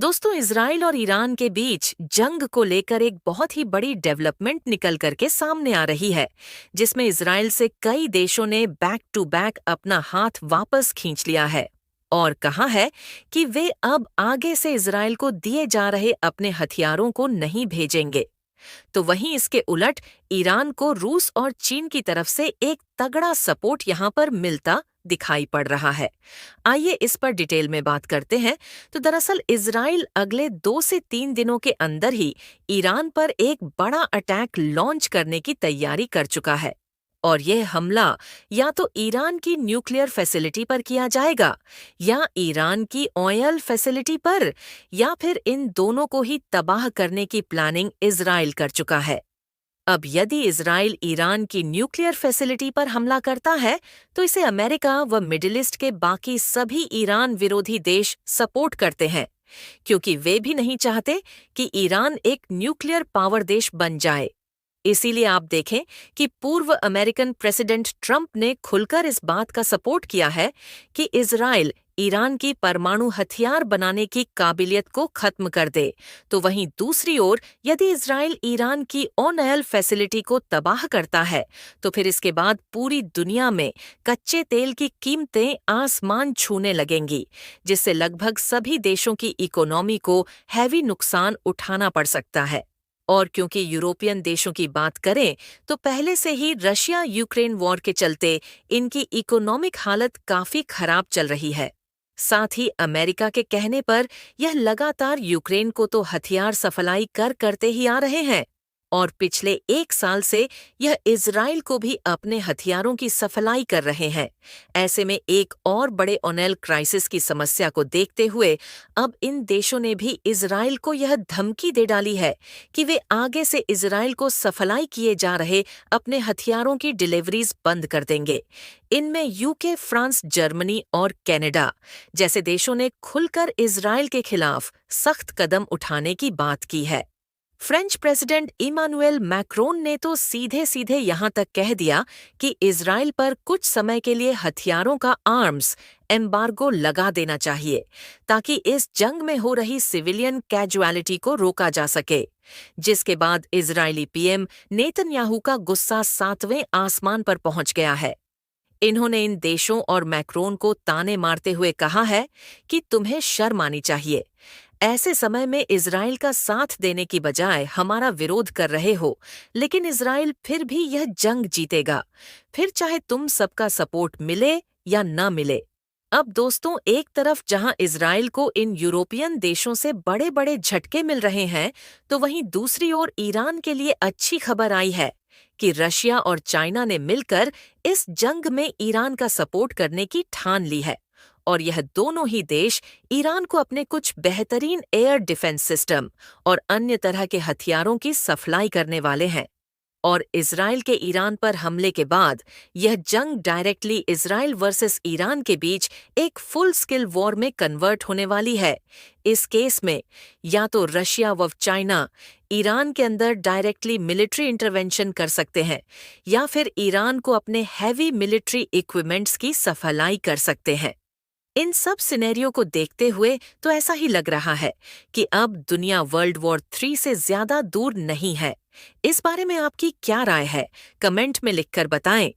दोस्तों, इजराइल और ईरान के बीच जंग को लेकर एक बहुत ही बड़ी डेवलपमेंट निकल करके सामने आ रही है, जिसमें इजराइल से कई देशों ने बैक टू बैक अपना हाथ वापस खींच लिया है और कहा है कि वे अब आगे से इजराइल को दिए जा रहे अपने हथियारों को नहीं भेजेंगे। तो वहीं इसके उलट ईरान को रूस और चीन की तरफ से एक तगड़ा सपोर्ट यहां पर मिलता दिखाई पड़ रहा है। आइए इस पर डिटेल में बात करते हैं। तो दरअसल इजराइल अगले 2 से 3 दिनों के अंदर ही ईरान पर एक बड़ा अटैक लॉन्च करने की तैयारी कर चुका है और यह हमला या तो ईरान की न्यूक्लियर फैसिलिटी पर किया जाएगा या ईरान की ऑयल फैसिलिटी पर, या फिर इन दोनों को ही तबाह करने की प्लानिंग इजराइल कर चुका है। अब यदि इजराइल ईरान की न्यूक्लियर फैसिलिटी पर हमला करता है तो इसे अमेरिका व मिडिल ईस्ट के बाकी सभी ईरान विरोधी देश सपोर्ट करते हैं, क्योंकि वे भी नहीं चाहते कि ईरान एक न्यूक्लियर पावर देश बन जाए। इसीलिए आप देखें कि पूर्व अमेरिकन प्रेसिडेंट ट्रंप ने खुलकर इस बात का सपोर्ट किया है कि इजराइल ईरान की परमाणु हथियार बनाने की काबिलियत को खत्म कर दे। तो वहीं दूसरी ओर यदि इजराइल ईरान की ऑयल फैसिलिटी को तबाह करता है तो फिर इसके बाद पूरी दुनिया में कच्चे तेल की कीमतें आसमान छूने लगेंगी, जिससे लगभग सभी देशों की इकोनॉमी को हैवी नुकसान उठाना पड़ सकता है। और क्योंकि यूरोपियन देशों की बात करें तो पहले से ही रशिया यूक्रेन वॉर के चलते इनकी इकोनॉमिक हालत काफी खराब चल रही है। साथ ही अमेरिका के कहने पर यह लगातार यूक्रेन को तो हथियार सप्लाई करते ही आ रहे हैं और पिछले 1 साल से यह इजराइल को भी अपने हथियारों की सप्लाई कर रहे हैं। ऐसे में एक और बड़े ऑयल क्राइसिस की समस्या को देखते हुए अब इन देशों ने भी इजराइल को यह धमकी दे डाली है कि वे आगे से इजराइल को सप्लाई किए जा रहे अपने हथियारों की डिलीवरीज बंद कर देंगे। इनमें यूके, फ्रांस, जर्मनी और कनाडा जैसे देशों ने खुलकर इजराइल के खिलाफ सख्त कदम उठाने की बात की है। फ्रेंच प्रेसिडेंट इमानुएल मैक्रोन ने तो सीधे सीधे यहां तक कह दिया कि इजराइल पर कुछ समय के लिए हथियारों का आर्म्स एम्बार्गो लगा देना चाहिए, ताकि इस जंग में हो रही सिविलियन कैजुअलिटी को रोका जा सके। जिसके बाद इजरायली पीएम नेतन्याहू का गुस्सा 7वें आसमान पर पहुंच गया है। इन्होंने इन देशों और मैक्रोन को ताने मारते हुए कहा है कि तुम्हें शर्म आनी चाहिए। ऐसे समय में इजराइल का साथ देने की बजाय हमारा विरोध कर रहे हो, लेकिन इजराइल फिर भी यह जंग जीतेगा, फिर चाहे तुम सबका सपोर्ट मिले या न मिले। अब दोस्तों, एक तरफ जहां इजराइल को इन यूरोपियन देशों से बड़े बड़े झटके मिल रहे हैं, तो वहीं दूसरी ओर ईरान के लिए अच्छी खबर आई है कि रशिया और चाइना ने मिलकर इस जंग में ईरान का सपोर्ट करने की ठान ली है और यह दोनों ही देश ईरान को अपने कुछ बेहतरीन एयर डिफेंस सिस्टम और अन्य तरह के हथियारों की सप्लाई करने वाले हैं। और इजराइल के ईरान पर हमले के बाद यह जंग डायरेक्टली इजराइल वर्सेस ईरान के बीच एक फुल स्किल वॉर में कन्वर्ट होने वाली है। इस केस में या तो रशिया व चाइना ईरान के अंदर डायरेक्टली मिलिट्री इंटरवेंशन कर सकते हैं या फिर ईरान को अपने हैवी मिलिट्री इक्विपमेंट्स की सप्लाई कर सकते हैं। इन सब सिनेरियो को देखते हुए तो ऐसा ही लग रहा है कि अब दुनिया वर्ल्ड वॉर 3 से ज्यादा दूर नहीं है। इस बारे में आपकी क्या राय है? कमेंट में लिखकर बताएं।